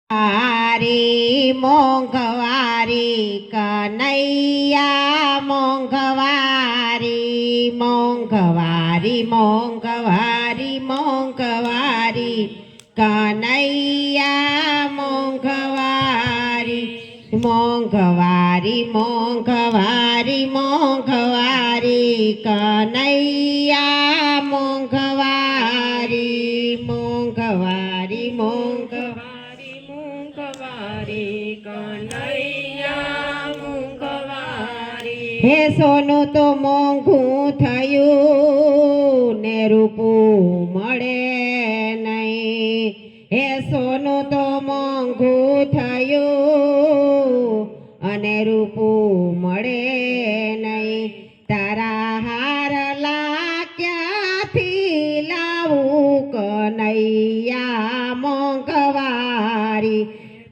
હારી મોંઘવારી કનૈયા મોંઘવારી મોંઘવારી મોંઘવારી મોંઘવારી કનૈયા મોંઘવારી મોંઘવારી મોંઘવારી મોંઘવારી કનૈયા મોંઘવારી મોંઘવારી મોંઘવારી મોંઘવારી કનૈયા મોંઘવારી હે સોનું તો મોંઘું થયું ને રૂપું મળે નહીં હે સોનું તો મોંઘું થયું અને રૂપું મળે નહીં તારા હારલા ક્યાંથી લાવું કનૈયા મોંઘવારી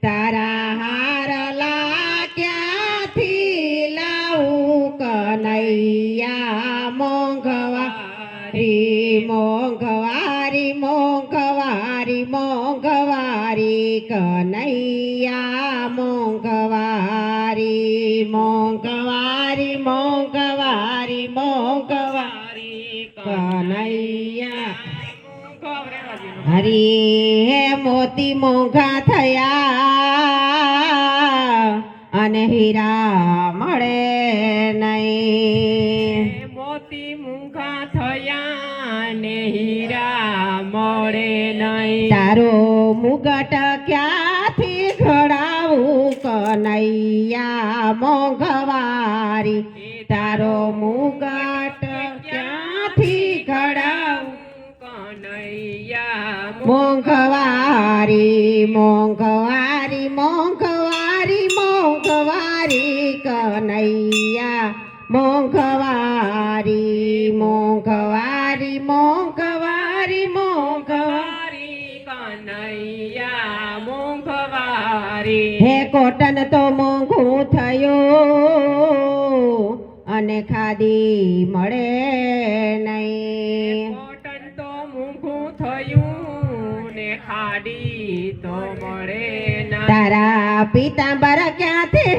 તારા હારલા ક્યાંથી લાવું કનૈયા મોંઘવારી મોંઘવારી મોંઘવારી મોંઘવારી કનૈયા મોંઘવારી મોંઘવારી મોંઘવારી મોંઘવારી કનૈયા હરી હે મોતી મોંઘા થયા અને હીરા મળે નહીં મોતી મોંઘા થયા ને હીરા મળે નહીં તારો મુગટ ક્યાંથી ઘડાવું કનૈયા મોંઘવારી તારો મુગટ ક્યાંથી ઘડાવું કનૈયા મોંઘવારી મોંઘવારી મોંઘવારી મોંઘવારી કનૈયા મોંઘવારી મોંઘવારી મોંઘવારી મોંઘવારી કનૈયા મોંઘવારી હે કોટન તો મોંઘું થયું અને ખાદી મળે નહીં કોટન તો મોંઘું થયું ને ખાડી તો મળે ના તારા પીતાંબર ક્યાંથી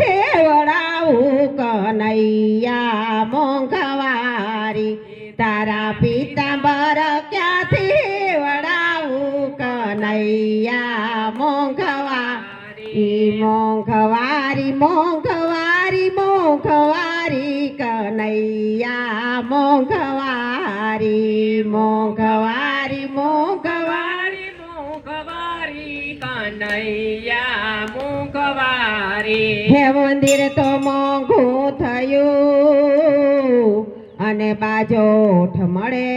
વળાવું કનૈયા મોંઘવારી તારા પીતાંબર ક્યાંથી વળાવું કનૈયા મોંઘવારી મોંઘવારી મોંઘવારી મોંઘવારી કનૈયા મોંઘવારી મોંઘવારી મોંઘવારી મોંઘવારી કનૈયા મોંઘવારી હે મંદિર તો મોંઘું થયું અને બાજોઠ મળે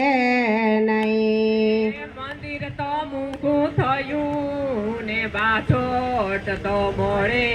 નહીં મંદિર તો મોંઘું થયું ને બાછોટ તો મળે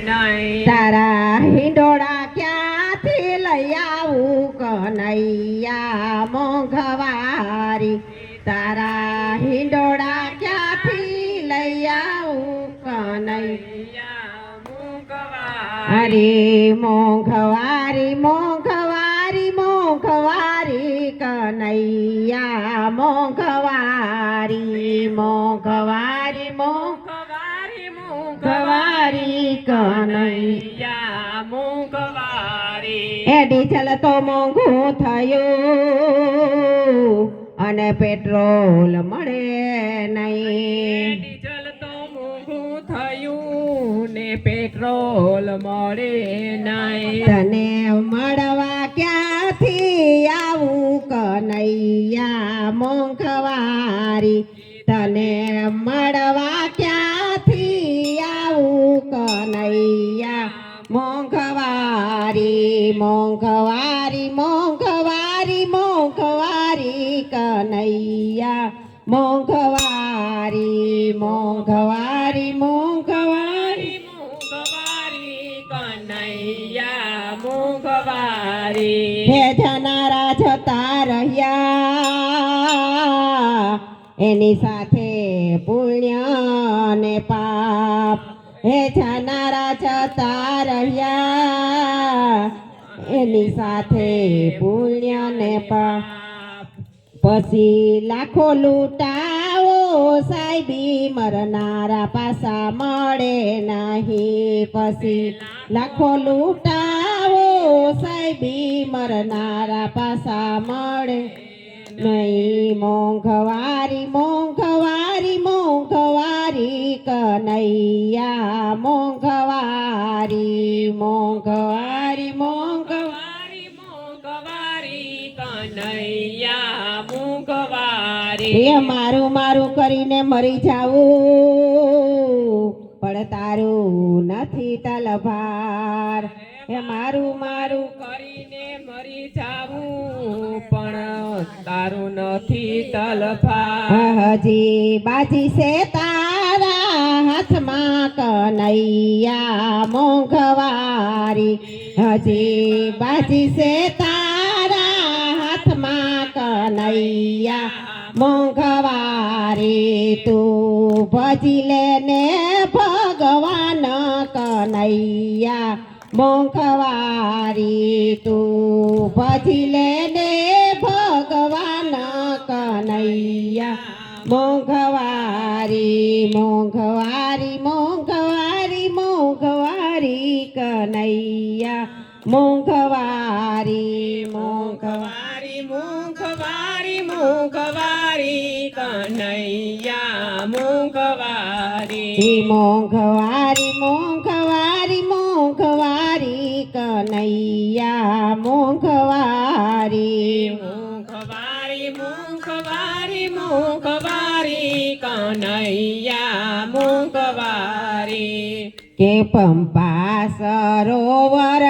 નહીં તારા હિંડોળા ક્યાંથી લઈ આવું કનૈયા મોંઘવારી તારા હિંડોળા ક્યાંથી લઈ આવું કનૈયા મોંઘવારી મોંઘવારી મોંઘવારી મોંઘવારી કનૈયા મોંઘવારી મોંઘવારી મોંઘવારી મોંઘવારી કનૈયા મોંઘવારી એ ડીઝલ તો મોંઘું થયું અને પેટ્રોલ મળે નહીં ડીઝલ તો મોંઘું થયું ને પેટ્રોલ મળે નહીં તને મળવા ક્યાંથી આવું કનૈયા મોંઘવારી તને મળવા ક્યાંથી આવું કનૈયા મોંઘવારી મોંઘવારી મોંઘવારી મોંઘવારી કનૈયા મોંઘવારી મોંઘવારી મોંઘવારી મોંઘવારી કનૈયા મોંઘવારી હે જનારા જતા રહ્યા એની સાથે પુણ્ય ને પાપ હે જનારા જતા રહ્યા એની સાથે પુણ્ય ને પાપ પછી લાખો લૂંટાવો સાહેબી મરનારા પાસા મળે નહીં પછી લાખો લૂંટાવો સાહેબી મરનારા પાસા મળે નહીં મોંઘવારી મોંઘવારી મોંઘવારી કનૈયા મોંઘવારી મોંઘવારી મોંઘવારી મોંઘવારી કનૈયા મોંઘવારી એ મારું મારું કરીને મરી જાવું પણ તારું નથી તલભાર એ મારું મારું કરીને મરી જાવું પણ તારું નથી તલફા હજી બાજી છે તારા હાથમાં કનૈયા મોંઘવારી હજી બાજી છે તારા હાથમાં કનૈયા મોંઘવારી તું ભજી લેને ભગવાન કનૈયા મોંઘવારી તું ભજી લેને ભગવાન કનૈયા મોંઘવારી મોંઘવારી મોંઘવારી મોંઘવારી કનૈયા મોંઘવારી મોંઘવારી મોંઘવારી મોંઘવારી કનૈયા મોંઘવારી મોંઘવારી મોંઘવારી મોંઘવારી કનૈયા મોંઘવારી મોંઘવારી મોંઘવારી મોંઘવારી કનૈયા મોંઘવારી કે પંપા સરોવર